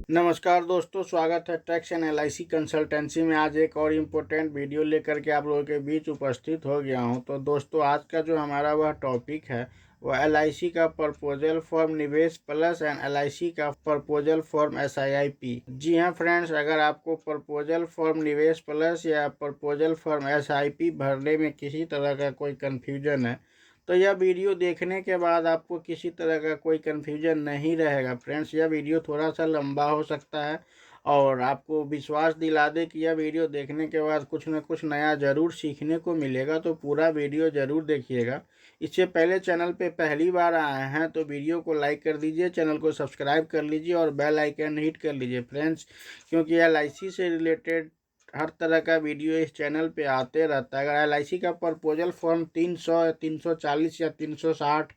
नमस्कार दोस्तों, स्वागत है टैक्स एंड एलआईसी कंसल्टेंसी में। आज एक और इम्पोर्टेंट वीडियो लेकर के आप लोगों के बीच उपस्थित हो गया हूं। तो दोस्तों, आज का जो हमारा वह टॉपिक है वह एलआईसी का प्रपोजल फॉर्म निवेश प्लस एंड एलआईसी का प्रपोजल फॉर्म एसआईआईपी। जी हाँ फ्रेंड्स, अगर आपको प्रपोजल फॉर्म निवेश प्लस या प्रपोजल फॉर्म एसआईपी भरने में किसी तरह का कोई कन्फ्यूजन है तो यह वीडियो देखने के बाद आपको किसी तरह का कोई कन्फ्यूजन नहीं रहेगा। फ्रेंड्स, यह वीडियो थोड़ा सा लंबा हो सकता है और आपको विश्वास दिला दे कि यह वीडियो देखने के बाद कुछ न कुछ नया ज़रूर सीखने को मिलेगा, तो पूरा वीडियो ज़रूर देखिएगा। इससे पहले चैनल पे पहली बार आए हैं तो वीडियो को लाइक कर दीजिए, चैनल को सब्सक्राइब कर लीजिए और बेल आइकन हिट कर लीजिए फ्रेंड्स, क्योंकि एलआईसी से रिलेटेड हर तरह का वीडियो इस चैनल पे आते रहता है। अगर एलआईसी का प्रपोजल फॉर्म 300 या 340 या 360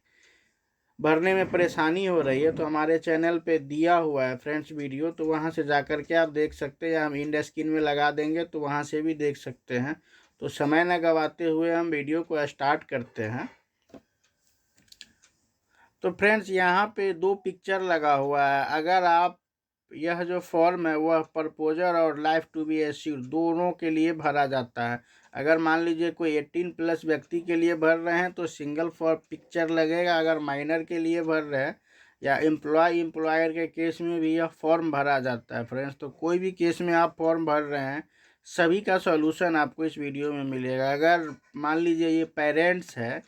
भरने में परेशानी हो रही है तो हमारे चैनल पे दिया हुआ है फ्रेंड्स वीडियो, तो वहां से जा कर के आप देख सकते हैं, या हम इंड स्क्रीन में लगा देंगे तो वहां से भी देख सकते हैं। तो समय न गवाते हुए हम वीडियो को स्टार्ट करते हैं। तो फ्रेंड्स, यहाँ पे दो पिक्चर लगा हुआ है। अगर आप यह जो फॉर्म है वह प्रपोजर और लाइफ टू बी एश्योर्ड दोनों के लिए भरा जाता है। अगर मान लीजिए कोई 18 प्लस व्यक्ति के लिए भर रहे हैं तो सिंगल फॉर्म पिक्चर लगेगा। अगर माइनर के लिए भर रहे हैं या एम्प्लॉयर के केस में भी यह फॉर्म भरा जाता है फ्रेंड्स। तो कोई भी केस में आप फॉर्म भर रहे हैं, सभी का सॉल्यूशन आपको इस वीडियो में मिलेगा। अगर मान लीजिए ये पेरेंट्स है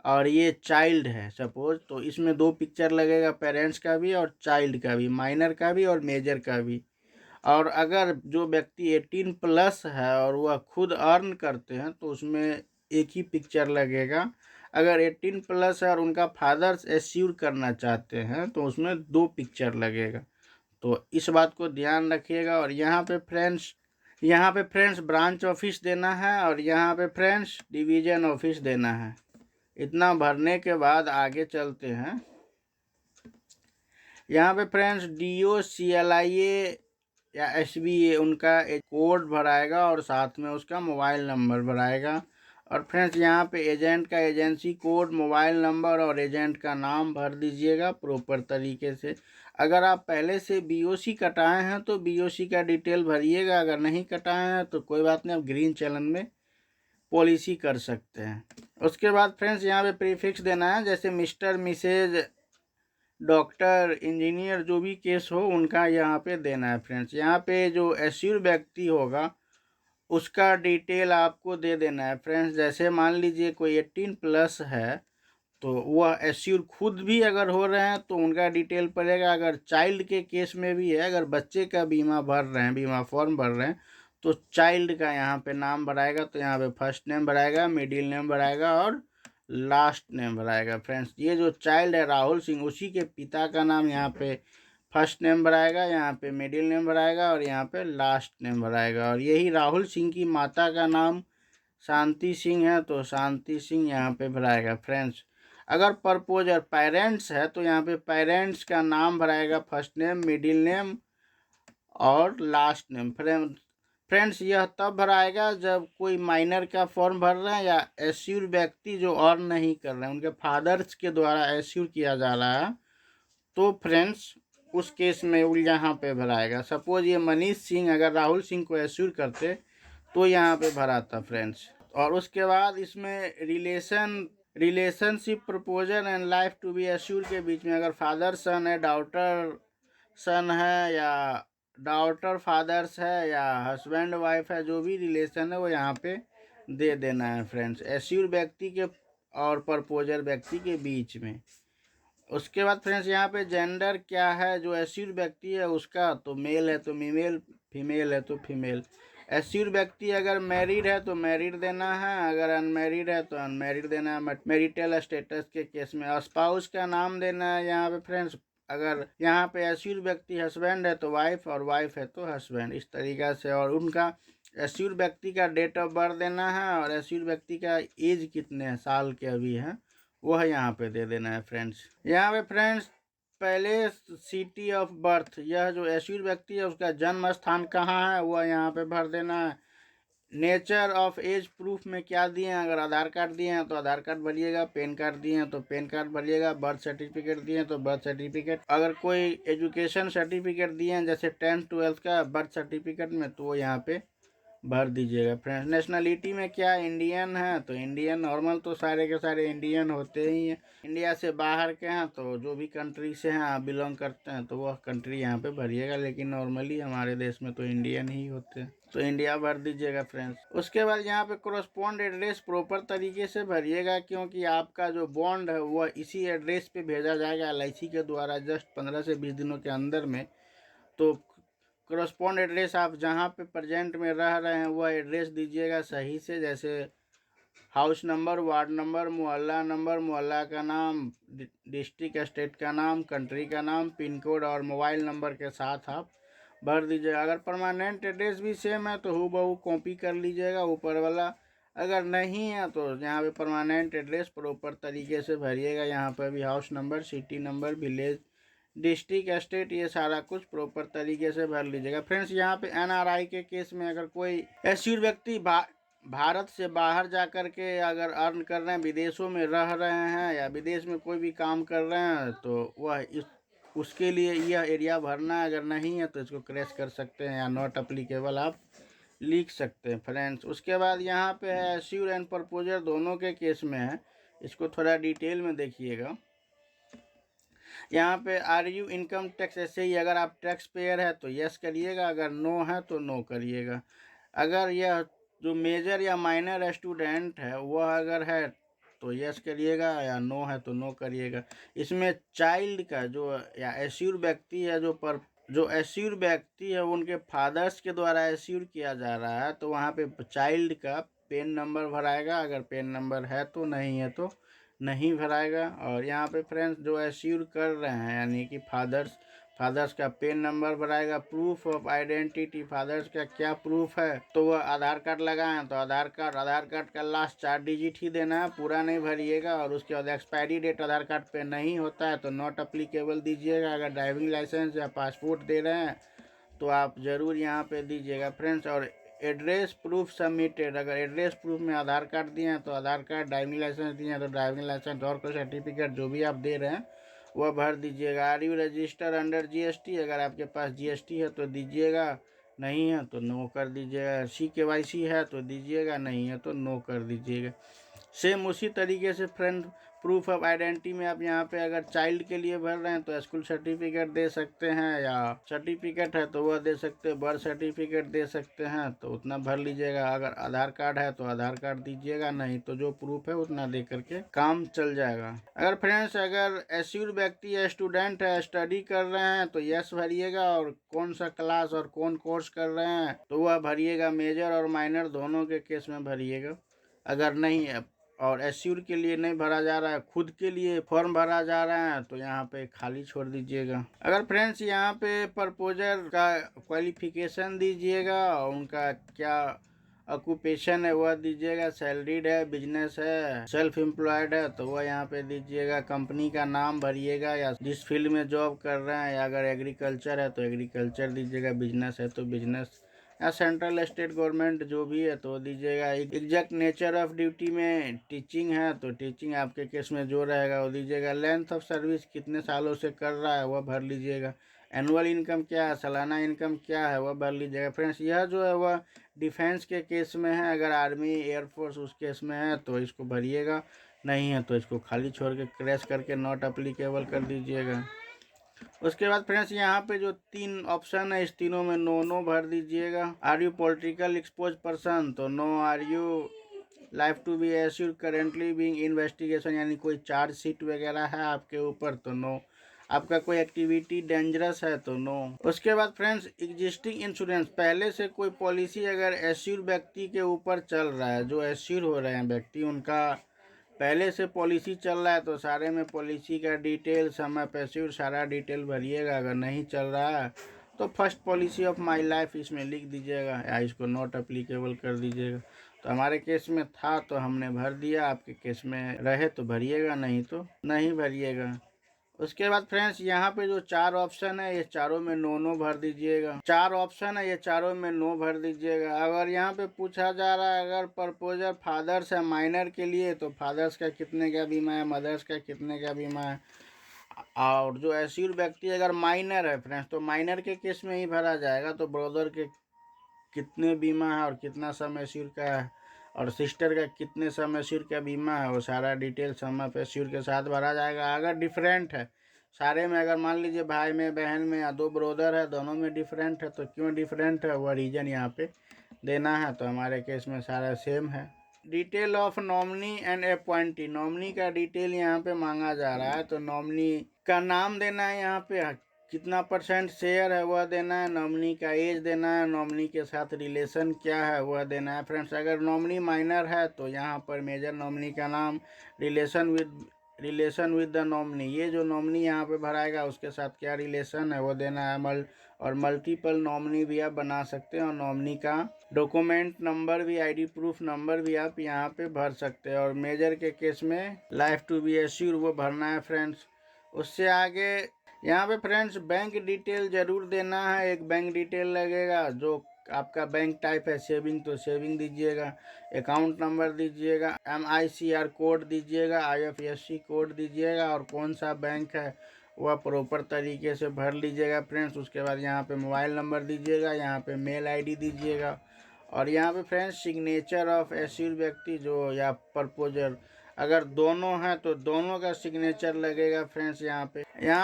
और ये चाइल्ड है सपोज, तो इसमें दो पिक्चर लगेगा, पेरेंट्स का भी और चाइल्ड का भी, माइनर का भी और मेजर का भी। और अगर जो व्यक्ति 18 प्लस है और वह खुद अर्न करते हैं तो उसमें एक ही पिक्चर लगेगा। अगर 18 प्लस है और उनका फादर्स एश्योर करना चाहते हैं तो उसमें दो पिक्चर लगेगा। तो इस बात को ध्यान रखिएगा। और यहाँ पे फ्रेंड्स ब्रांच ऑफिस देना है और यहाँ पे फ्रेंड्स डिवीजन ऑफिस देना है। इतना भरने के बाद आगे चलते हैं। यहाँ पे फ्रेंड्स डीओ सीएलआईए या एसबीए उनका एक कोड भराएगा और साथ में उसका मोबाइल नंबर भराएगा। और फ्रेंड्स, यहाँ पे एजेंट का एजेंसी कोड, मोबाइल नंबर और एजेंट का नाम भर दीजिएगा प्रॉपर तरीके से। अगर आप पहले से बीओसी कटाए हैं तो बीओसी का डिटेल भरिएगा, अगर नहीं कटाए हैं तो कोई बात नहीं, आप ग्रीन चैनल में पॉलिसी कर सकते हैं। उसके बाद फ्रेंड्स, यहाँ पे प्रीफिक्स देना है, जैसे मिस्टर, मिसेज, डॉक्टर, इंजीनियर, जो भी केस हो उनका यहाँ पे देना है फ्रेंड्स। यहाँ पे जो एश्योर व्यक्ति होगा उसका डिटेल आपको दे देना है फ्रेंड्स। जैसे मान लीजिए कोई 18 प्लस है तो वह एश्योर खुद भी अगर हो रहे हैं तो उनका डिटेल पड़ेगा। अगर चाइल्ड के केस में भी है, अगर बच्चे का बीमा भर रहे हैं, बीमा फॉर्म भर रहे हैं तो चाइल्ड का यहाँ पे नाम भराएगा। तो यहाँ पे फर्स्ट नेम भराएगा, मिडिल नेम भराएगा और लास्ट नेम भराएगा फ्रेंड्स। ये जो चाइल्ड है राहुल सिंह, उसी के पिता का नाम यहाँ पे फर्स्ट नेम भराएगा, यहाँ पे मिडिल नेम भराएगा और यहाँ पे लास्ट नेम भराएगा। और यही राहुल सिंह की माता का नाम शांति सिंह है तो शांति सिंह यहाँ पे भराएगा फ्रेंड्स। अगर प्रपोजर पेरेंट्स है तो यहाँ पे पेरेंट्स का नाम भराएगा, फर्स्ट नेम, मिडिल नेम और लास्ट नेम फ्रेंड्स। यह तब भराएगा जब कोई माइनर का फॉर्म भर रहे हैं या एश्योर व्यक्ति जो अर्न नहीं कर रहे हैं, उनके फादर्स के द्वारा एश्योर किया जा रहा है, तो फ्रेंड्स उस केस में वो यहाँ पे भराएगा। सपोज ये मनीष सिंह अगर राहुल सिंह को एश्योर करते तो यहाँ पे भराता फ्रेंड्स। और उसके बाद इसमें relationship proposal and life to be assure के बीच में अगर फादर सन है, डॉटर सन है या डॉटर फादर्स है या हस्बैंड वाइफ है, जो भी रिलेशन है वो यहाँ पे दे देना है फ्रेंड्स, एश्योर व्यक्ति के और प्रपोजर व्यक्ति के बीच में। उसके बाद फ्रेंड्स, यहाँ पे जेंडर क्या है, जो एश्योर व्यक्ति है उसका, तो मेल है तो मेल, फीमेल है तो फीमेल। एश्योर व्यक्ति अगर मैरिड है तो मैरिड देना है, अगर अनमैरिड है तो अनमैरिड देना है। मैरिटल स्टेटस के केस में स्पाउस का नाम देना है यहाँ पे फ्रेंड्स। अगर यहाँ पे एश्योर व्यक्ति हस्बैंड है तो वाइफ और वाइफ है तो हस्बैंड, इस तरीक़ा से। और उनका एश्योर व्यक्ति का डेट ऑफ बर्थ देना है और एश्योर व्यक्ति का एज कितने साल के अभी हैं वह यहाँ पे दे देना है फ्रेंड्स। यहाँ पे फ्रेंड्स पहले सिटी ऑफ बर्थ, यह जो एश्योर व्यक्ति है उसका जन्म स्थान कहाँ है वह यहाँ पे भर देना है। नेचर ऑफ एज प्रूफ में क्या दिए हैं, अगर आधार कार्ड दिए हैं तो आधार कार्ड भरिएगा, पैन कार्ड दिए हैं तो पैन कार्ड भरिएगा, बर्थ सर्टिफिकेट दिए हैं तो बर्थ सर्टिफिकेट, अगर कोई एजुकेशन सर्टिफिकेट दिए हैं जैसे 10th-12th का बर्थ सर्टिफिकेट में तो वो यहाँ पे भर दीजिएगा। फ्रेंड्स नेशनलिटी में क्या इंडियन है तो इंडियन नॉर्मल तो सारे के सारे इंडियन होते ही हैं। इंडिया से बाहर के हैं तो जो भी कंट्री से हैं आप बिलोंग करते हैं तो वह कंट्री यहाँ पे भरिएगा, लेकिन नॉर्मली हमारे देश में तो इंडियन ही होते हैं तो इंडिया भर दीजिएगा फ्रेंड्स। उसके बाद यहाँ पे कोरस्पॉन्ड एड्रेस प्रॉपर तरीके से भरिएगा, क्योंकि आपका जो बॉन्ड है वह इसी एड्रेस पे भेजा जाएगा LIC के द्वारा जस्ट 15 से 20 दिनों के अंदर में। तो करस्पॉन्ड एड्रेस आप जहाँ पे प्रेजेंट में रह रहे हैं वह एड्रेस दीजिएगा सही से, जैसे हाउस नंबर, वार्ड नंबर, मोहल्ला का नाम, डिस्ट्रिक्ट स्टेट का नाम, कंट्री का नाम, पिन कोड और मोबाइल नंबर के साथ आप भर दीजिएगा। अगर परमानेंट एड्रेस भी सेम है तो हूबहू कॉपी कर लीजिएगा ऊपर वाला, अगर नहीं है तो यहाँ पे परमानेंट एड्रेस प्रॉपर तरीके से भरिएगा। यहाँ पर भी house number, city number, village, district, state, ये सारा कुछ प्रॉपर तरीके से भर लीजिएगा। फ्रेंड्स यहाँ पे NRI के केस में अगर कोई एस्यूर व्यक्ति भारत से बाहर जा कर के अगर अर्न कर रहे हैं, विदेशों में रह रहे हैं या विदेश में कोई भी काम कर रहे हैं तो वह उसके लिए यह एरिया भरना है, अगर नहीं है तो इसको क्रैश कर सकते हैं या नॉट अप्लीकेबल आप लिख सकते हैं फ्रेंड्स। उसके बाद यहाँ पे है एस्यूर एंड प्रपोजर, दोनों के केस में है, इसको थोड़ा डिटेल में देखिएगा। यहाँ पे आर यू इनकम टैक्स, ऐसे ही अगर आप टैक्स पेयर है तो यस करिएगा, अगर नो है तो नो करिएगा। अगर यह जो मेजर या माइनर स्टूडेंट है वह अगर है तो यस करिएगा, या नो है तो नो करिएगा। इसमें चाइल्ड का जो या एस्यूर व्यक्ति है जो एस्यूर व्यक्ति है उनके फादर्स के द्वारा एस्यूर किया जा रहा है तो वहाँ पे चाइल्ड का पेन नंबर भराएगा, अगर पेन नंबर है तो, नहीं है तो नहीं भराएगा। और यहाँ पे फ्रेंड्स जो एस्यूर कर रहे हैं यानी कि फादर्स का पेन नंबर भराएगा। प्रूफ ऑफ आइडेंटिटी, फादर्स का क्या प्रूफ है तो वह आधार कार्ड लगाएं तो आधार कार्ड का लास्ट 4 डिजिट ही देना है, पूरा नहीं भरिएगा। और उसके बाद एक्सपायरी डेट आधार कार्ड पे नहीं होता है तो नॉट अप्लीकेबल दीजिएगा। अगर ड्राइविंग लाइसेंस या पासपोर्ट दे रहे हैं तो आप ज़रूर यहाँ पे दीजिएगा फ्रेंड्स। और एड्रेस प्रूफ सबमिटेड, अगर एड्रेस प्रूफ में आधार कार्ड दिए हैं तो आधार कार्ड, ड्राइविंग लाइसेंस दिए हैं तो ड्राइविंग लाइसेंस और कोई सर्टिफिकेट जो भी आप दे रहे हैं वह भर दीजिएगा। Are you register under GST, अगर आपके पास GST है तो दीजिएगा, नहीं है तो नो कर दीजिएगा। CKYC है तो दीजिएगा, नहीं है तो नो कर दीजिएगा। सेम उसी तरीके से फ्रेंड प्रूफ ऑफ आइडेंटिटी में आप यहाँ पे अगर चाइल्ड के लिए भर रहे हैं तो स्कूल सर्टिफिकेट दे सकते हैं, या सर्टिफिकेट है तो वह दे सकते हैं, बर्थ सर्टिफिकेट दे सकते हैं तो उतना भर लीजिएगा। अगर आधार कार्ड है तो आधार कार्ड दीजिएगा, नहीं तो जो प्रूफ है उतना दे करके काम चल जाएगा। अगर फ्रेंड्स अगर एस्यूर व्यक्ति या स्टूडेंट है, स्टडी कर रहे हैं तो यस भरिएगा, और कौन सा क्लास और कौन कोर्स कर रहे हैं तो वह भरिएगा। मेजर और माइनर दोनों के केस में भरिएगा। अगर नहीं है और एस्यूर के लिए नहीं भरा जा रहा है, खुद के लिए फॉर्म भरा जा रहा है तो यहाँ पे खाली छोड़ दीजिएगा। अगर फ्रेंड्स यहाँ पे प्रपोजर का क्वालिफिकेशन दीजिएगा और उनका क्या ऑक्यूपेशन है वह दीजिएगा। सैलरीड है, बिजनेस है, सेल्फ एम्प्लॉयड है तो वह यहाँ पे दीजिएगा। कंपनी का नाम भरिएगा या जिस फील्ड में जॉब कर रहे हैं, या अगर एग्रीकल्चर है तो एग्रीकल्चर दीजिएगा, बिजनेस है तो बिजनेस, या सेंट्रल स्टेट गवर्नमेंट जो भी है तो दीजिएगा। एग्जैक्ट नेचर ऑफ ड्यूटी में टीचिंग है तो टीचिंग आपके केस में जो रहेगा वो दीजिएगा। लेंथ ऑफ सर्विस कितने सालों से कर रहा है वह भर लीजिएगा। एनुअल इनकम क्या है, सालाना इनकम क्या है वह भर लीजिएगा। फ्रेंड्स यह जो है वह डिफेंस के केस में है, अगर आर्मी एयरफोर्स उस केस में है तो इसको भरिएगा, नहीं है तो इसको खाली छोड़ के क्रैश करके नॉट अप्लीकेबल कर दीजिएगा। उसके बाद फ्रेंड्स यहाँ पे जो 3 ऑप्शन है इस तीनों में नो नो भर दीजिएगा। Are you political exposed person तो no. Are you life to be assure currently being investigation, यानी कोई चार्जशीट वगैरह है आपके ऊपर तो नो। आपका कोई एक्टिविटी डेंजरस है तो नो। उसके बाद फ्रेंड्स एग्जिस्टिंग इंश्योरेंस, पहले से कोई पॉलिसी अगर एश्योर व्यक्ति के ऊपर चल रहा है, जो एश्योर हो रहे हैं व्यक्ति उनका पहले से पॉलिसी चल रहा है तो सारे में पॉलिसी का डिटेल, समय, पैसे सारा डिटेल भरिएगा। अगर नहीं चल रहा है तो first policy of my life इसमें लिख दीजिएगा या इसको नॉट अप्लीकेबल कर दीजिएगा। तो हमारे केस में था तो हमने भर दिया, आपके केस में रहे तो भरिएगा, नहीं तो नहीं भरिएगा। उसके बाद फ्रेंड्स यहाँ पे जो 4 ऑप्शन है ये चारों में नो नो भर दीजिएगा। 4 ऑप्शन है ये चारों में नो भर दीजिएगा। अगर यहाँ पे पूछा जा रहा है अगर प्रपोजर फादर्स है माइनर के लिए तो फादर्स का कितने का बीमा है, मदर्स का कितने का बीमा है। और जो एस्यूर व्यक्ति अगर माइनर है फ्रेंड्स तो माइनर के केस में ही भरा जाएगा। तो ब्रदर के कितने बीमा है और कितना सम एस्यूर का है और सिस्टर का कितने सम एस्यूर का बीमा है वो सारा डिटेल सम ऑफ एस्यूर के साथ भरा जाएगा। अगर डिफरेंट है सारे में, अगर मान लीजिए भाई में बहन में या 2 ब्रदर है दोनों में डिफरेंट है तो क्यों डिफरेंट है वह रीजन यहाँ पे देना है। तो हमारे केस में सारा सेम है। Detail of nominee and appointee, nominee का डिटेल यहाँ पे मांगा जा रहा है। तो नॉमिनी का नाम देना है, यहाँ पे कितना % शेयर है वह देना है, नॉमिनी का एज देना है, नॉमिनी के साथ रिलेशन क्या है वह देना है। फ्रेंड्स अगर नॉमिनी माइनर है तो यहाँ पर मेजर नॉमिनी का नाम, रिलेशन विद द नॉमिनी, ये जो नॉमिनी यहाँ पे भराएगा उसके साथ क्या रिलेशन है वो देना है। और मल्टीपल नॉमिनी भी आप बना सकते हैं और नॉमिनी का डॉक्यूमेंट नंबर भी, आईडी प्रूफ नंबर भी आप यहाँ पे भर सकते हैं। और मेजर के केस में लाइफ टू बी एश्योर वो भरना है फ्रेंड्स। उससे आगे यहाँ पे फ्रेंड्स बैंक डिटेल जरूर देना है। एक बैंक डिटेल लगेगा, जो आपका बैंक टाइप है सेविंग तो सेविंग दीजिएगा, अकाउंट नंबर दीजिएगा, MICR कोड दीजिएगा, IFSC कोड दीजिएगा और कौन सा बैंक है वह प्रॉपर तरीके से भर लीजिएगा फ्रेंड्स। उसके बाद यहाँ पे मोबाइल नंबर दीजिएगा, यहाँ पे मेल ID दीजिएगा और यहाँ पे फ्रेंड्स सिग्नेचर ऑफ एस्यूर व्यक्ति जो या प्रपोजर अगर दोनों हैं तो दोनों का सिग्नेचर लगेगा फ्रेंड्स। यहाँ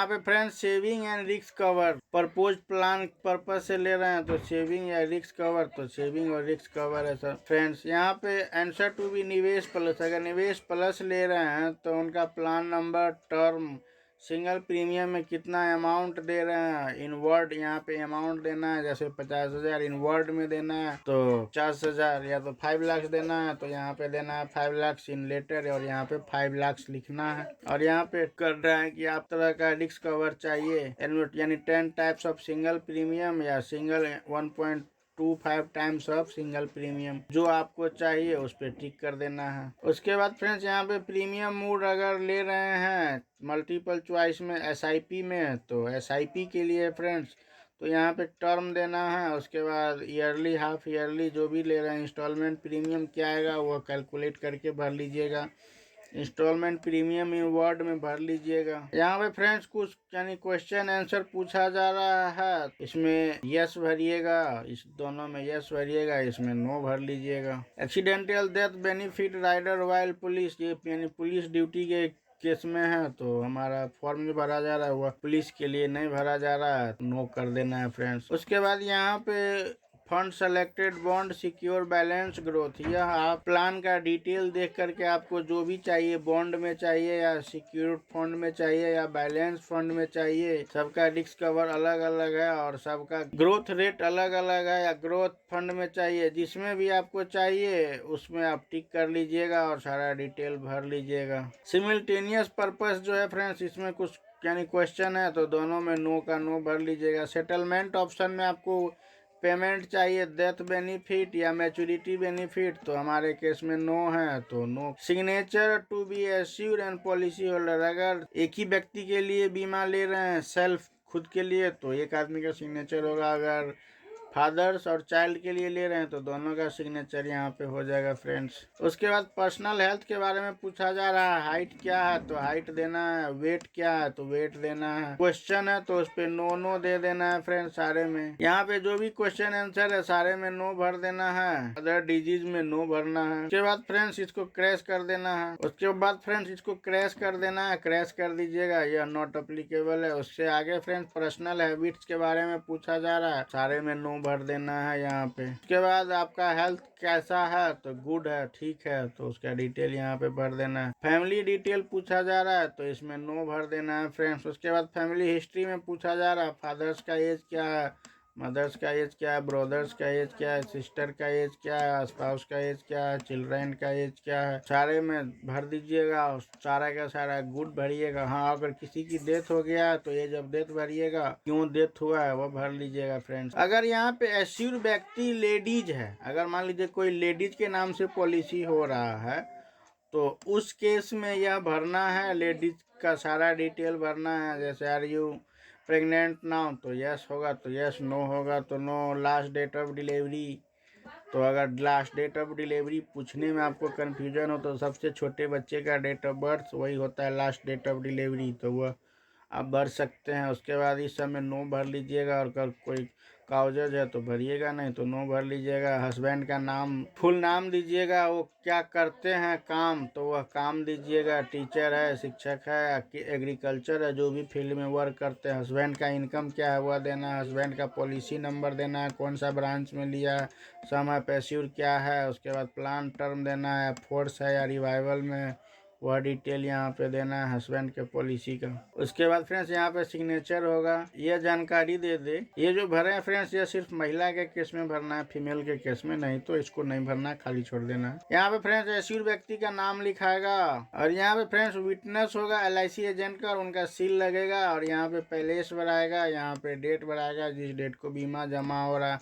पे friends saving and risk cover, propose plan purpose से ले रहे हैं तो सेविंग या रिस्क कवर तो सेविंग और रिस्क कवर है सर फ्रेंड्स। यहाँ पे आंसर टू बी निवेश प्लस, अगर निवेश प्लस ले रहे हैं तो उनका plan number, term, single premium में कितना अमाउंट दे रहे हैं, इनवर्ड यहाँ पे अमाउंट देना है, जैसे 50,000 इनवर्ड में देना है तो 50,000, या तो 5 लाख देना है तो यहाँ पे देना है 5 लाख इन लेटर और यहाँ पे 5 लाख लिखना है। और यहाँ पे कर रहा है कि आप तरह का रिस्क कवर चाहिए यानी 10 टाइप्स ऑफ सिंगल प्रीमियम या single 1.25 times of single premium, जो आपको चाहिए उस पर टिक कर देना है। उसके बाद फ्रेंड्स यहाँ पे प्रीमियम मोड अगर ले रहे हैं मल्टीपल चॉइस में SIP में तो SIP के लिए फ्रेंड्स तो यहाँ पे टर्म देना है। उसके बाद ईयरली, हाफ ईयरली जो भी ले रहे हैं इंस्टॉलमेंट प्रीमियम क्या आएगा वो कैलकुलेट करके भर लीजिएगा। इंस्टॉलमेंट प्रीमियम इन वर्ड में भर लीजिएगा। यहाँ पे फ्रेंड्स कुछ यानी क्वेश्चन आंसर पूछा जा रहा है, इसमें यस भरिएगा, इस दोनों में यस भरिएगा, इसमें नो भर लीजिएगा। Accidental death benefit rider while policy, ये यानी पुलिस ड्यूटी के केस में है तो हमारा फॉर्म जो भरा जा रहा है वह पुलिस के लिए नहीं भरा जा रहा है, नो कर देना है फ्रेंड्स। उसके बाद यहाँ पे fund selected bond secure balance growth, यह आप प्लान का डिटेल देख करके आपको जो भी चाहिए, बॉन्ड में चाहिए या सिक्योर्ड फंड में चाहिए या बैलेंस फंड में चाहिए, सबका रिस्क कवर अलग अलग है और सबका ग्रोथ रेट अलग अलग है। या ग्रोथ फंड में चाहिए, जिसमें भी आपको चाहिए उसमें आप टिक कर लीजिएगा और सारा डिटेल भर लीजिएगा। सिमिल्टेनियस पर्पस जो है फ्रेंड्स इसमें कुछ यानी क्वेश्चन है तो दोनों में नो का नो भर लीजिएगा। सेटलमेंट ऑप्शन में आपको पेमेंट चाहिए, डेथ बेनिफिट या मैच्योरिटी बेनिफिट तो हमारे केस में नो है तो no. Signature to be assure and policy holder, अगर एक ही व्यक्ति के लिए बीमा ले रहे हैं सेल्फ खुद के लिए तो एक आदमी का सिग्नेचर होगा, अगर फादर्स और चाइल्ड के लिए ले रहे हैं तो दोनों का सिग्नेचर यहाँ पे हो जाएगा फ्रेंड्स। उसके बाद पर्सनल हेल्थ के बारे में पूछा जा रहा है, हाइट क्या है तो हाइट देना है, वेट क्या है तो वेट देना है, क्वेश्चन है तो उस पे नो नो दे देना है फ्रेंड्स। सारे में यहाँ पे जो भी क्वेश्चन आंसर है सारे में नो भर देना है, अदर डिजीज में नो भरना है। उसके बाद फ्रेंड्स इसको क्रैश कर देना है। उसके बाद फ्रेंड्स इसको क्रैश कर देना है, क्रैश कर दीजिएगा, यह नॉट अप्लीकेबल है। उससे आगे फ्रेंड्स पर्सनल हैबिट्स के बारे में पूछा जा रहा है, सारे में नो भर देना है यहाँ पे। उसके बाद आपका हेल्थ कैसा है तो गुड है, ठीक है तो उसका डिटेल यहाँ पे भर देना है। फैमिली डिटेल पूछा जा रहा है तो इसमें नो भर देना है फ्रेंड्स। उसके बाद फैमिली हिस्ट्री में पूछा जा रहा है, फादर्स का एज क्या है, मदर्स का एज क्या है, ब्रदर्स का एज क्या है, सिस्टर का एज क्या है, स्पाउस का एज क्या है, चिल्ड्रन का एज क्या है, सारे में भर दीजिएगा और सारा का सारा गुड भरिएगा। हाँ अगर किसी की डेथ हो गया तो एज ऑफ डेथ भरिएगा, क्यों डेथ हुआ है वो भर लीजिएगा फ्रेंड्स। अगर यहाँ पे एश्योर व्यक्ति लेडीज है, अगर मान लीजिए कोई लेडीज के नाम से पॉलिसी हो रहा है तो उस केस में यह भरना है, लेडीज का सारा डिटेल भरना है। जैसे आर यू प्रेग्नेंट नाउ तो यस होगा तो यस, नो होगा तो no. Last date of delivery, तो अगर लास्ट डेट ऑफ डिलीवरी पूछने में आपको कन्फ्यूजन हो तो सबसे छोटे बच्चे का डेट ऑफ बर्थ वही होता है लास्ट डेट ऑफ डिलीवरी, तो वह आप भर सकते हैं। उसके बाद इस समय नो भर लीजिएगा, और अगर कोई कागज है तो भरिएगा, नहीं तो नो भर लीजिएगा। हस्बैंड का नाम, फुल नाम दीजिएगा, वो क्या करते हैं काम तो वह काम दीजिएगा। टीचर है, शिक्षक है, एग्रीकल्चर है, जो भी फील्ड में वर्क करते हैं। हस्बैंड का इनकम क्या है वह देना है। हस्बैंड का पॉलिसी नंबर देना है, कौन सा ब्रांच में लिया है, समय पैस्यूर क्या है। उसके बाद प्लान टर्म देना है, फोर्स है या रिवाइवल में, वह डिटेल यहाँ पे देना है हस्बैंड के पॉलिसी का। उसके बाद फ्रेंड्स यहाँ पे सिग्नेचर होगा। ये जानकारी दे दे, ये जो भरे हैं फ्रेंड्स ये सिर्फ महिला के केस में भरना है, फीमेल के केस में नहीं, तो इसको नहीं भरना है, खाली छोड़ देना है। यहाँ पे फ्रेंड्स एश्योर व्यक्ति का नाम लिखाएगा, और यहाँ पे फ्रेंड्स विटनेस होगा LIC एजेंट का, और उनका सील लगेगा। और यहाँ पे पैलेस भराएगा, यहाँ पे डेट भराएगा जिस डेट को बीमा जमा हो रहा है।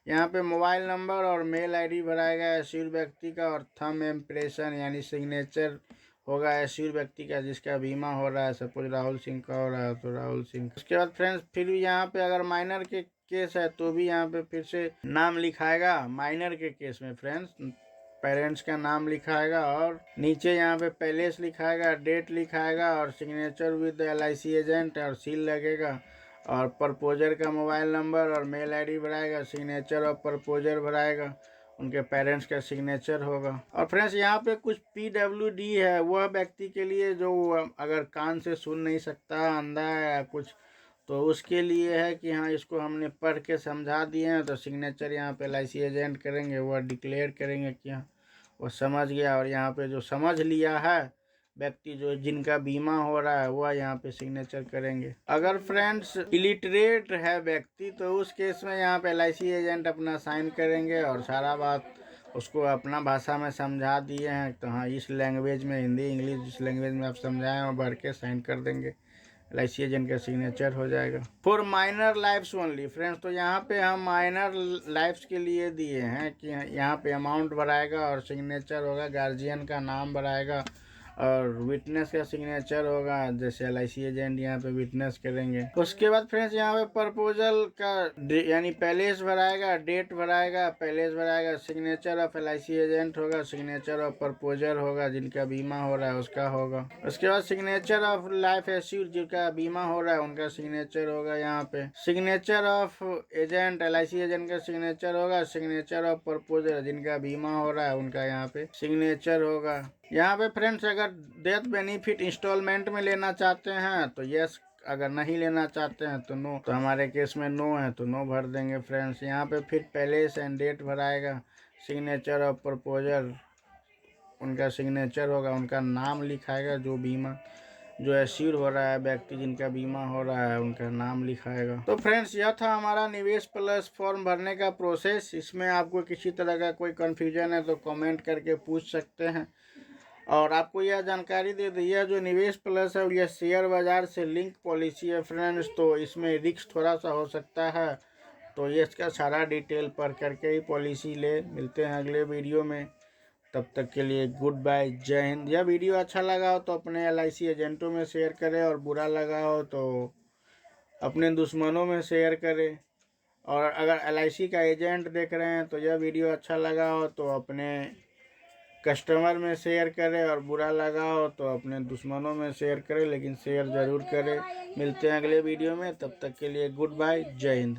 यहाँ पे मोबाइल नंबर और मेल ID भराएगा एश्योर व्यक्ति का, और थंब इम्प्रेशन यानी सिग्नेचर होगा एश्योर व्यक्ति का जिसका बीमा हो रहा है। सपोज राहुल सिंह का हो रहा है तो राहुल सिंह। उसके बाद फ्रेंड्स फिर भी यहाँ पे अगर माइनर के केस है तो भी यहाँ पे फिर से नाम लिखाएगा। माइनर के केस में फ्रेंड्स पेरेंट्स का नाम लिखाएगा, और नीचे यहाँ पे पैलेस लिखाएगा, डेट लिखाएगा, और सिग्नेचर विद LIC एजेंट, और सील लगेगा। और प्रपोजर का मोबाइल नंबर और मेल ID भराएगा, सिग्नेचर और प्रपोजर भराएगा, उनके पेरेंट्स का सिग्नेचर होगा। और फ्रेंड्स यहाँ पे कुछ PWD है, वह व्यक्ति के लिए जो अगर कान से सुन नहीं सकता, अंधा है या कुछ, तो उसके लिए है कि हाँ इसको हमने पढ़ के समझा दिए हैं, तो सिग्नेचर यहाँ पे LIC एजेंट करेंगे, वह डिक्लेयर करेंगे कि हाँ वो समझ गया। और यहाँ पे जो समझ लिया है व्यक्ति, जो जिनका बीमा हो रहा है, वह यहाँ पे सिग्नेचर करेंगे। अगर फ्रेंड्स इलिटरेट है व्यक्ति तो उस केस में यहाँ पे LIC एजेंट अपना साइन करेंगे, और सारा बात उसको अपना भाषा में समझा दिए हैं तो हाँ इस लैंग्वेज में, हिंदी इंग्लिश जिस लैंग्वेज में आप समझाएं वो भर के साइन कर देंगे, LIC एजेंट का सिग्नेचर हो जाएगा। For minor lifes only friends, तो यहाँ पे हम माइनर लाइफ्स के लिए दिए हैं कि यहाँ पे अमाउंट भराएगा और सिग्नेचर होगा, गार्जियन का नाम भराएगा, और विटनेस का सिग्नेचर होगा, जैसे LIC एजेंट यहाँ पे विटनेस करेंगे। उसके बाद फ्रेंड्स यहाँ पे प्रपोजल का यानी पैलेस भराएगा, डेट भराएगा, पैलेस भराएगा, सिग्नेचर ऑफ LIC एजेंट होगा, सिग्नेचर ऑफ प्रपोजर होगा, जिनका बीमा हो रहा है उसका होगा। उसके बाद सिग्नेचर ऑफ लाइफ एश्योर, जिनका बीमा हो रहा है उनका सिग्नेचर होगा। यहाँ पे signature of agent LIC agent का सिग्नेचर होगा, सिग्नेचर ऑफ प्रपोजर जिनका बीमा हो रहा है उनका यहाँ पे सिग्नेचर होगा। यहाँ पे फ्रेंड्स अगर डेथ बेनिफिट इंस्टॉलमेंट में लेना चाहते हैं तो यस, अगर नहीं लेना चाहते हैं तो नो, तो हमारे केस में नो है तो नो भर देंगे फ्रेंड्स। यहाँ पे फिर पैलेस एंड डेट भराएगा, सिग्नेचर ऑफ प्रपोजर उनका सिग्नेचर होगा, उनका नाम लिखाएगा, जो बीमा जो एश्योर हो रहा है व्यक्ति जिनका बीमा हो रहा है उनका नाम लिखाएगा। तो फ्रेंड्स यह था हमारा निवेश प्लस फॉर्म भरने का प्रोसेस। इसमें आपको किसी तरह का कोई कन्फ्यूजन है तो कमेंट करके पूछ सकते हैं। और आपको यह जानकारी दे दी है जो निवेश प्लस है यह शेयर बाजार से लिंक पॉलिसी है फ्रेंड्स, तो इसमें रिस्क थोड़ा सा हो सकता है, तो ये इसका सारा डिटेल पढ़ करके ही पॉलिसी ले। मिलते हैं अगले वीडियो में, तब तक के लिए गुड बाय, जय हिंद। यह वीडियो अच्छा लगा हो तो अपने LIC एजेंटों में शेयर करें, और बुरा लगा हो तो अपने दुश्मनों में शेयर करें। और अगर LIC का एजेंट देख रहे हैं तो यह वीडियो अच्छा लगा हो तो अपने कस्टमर में शेयर करें, और बुरा लगा हो तो अपने दुश्मनों में शेयर करें, लेकिन शेयर ज़रूर करें। मिलते हैं अगले वीडियो में, तब तक के लिए गुड बाय, जय हिंद।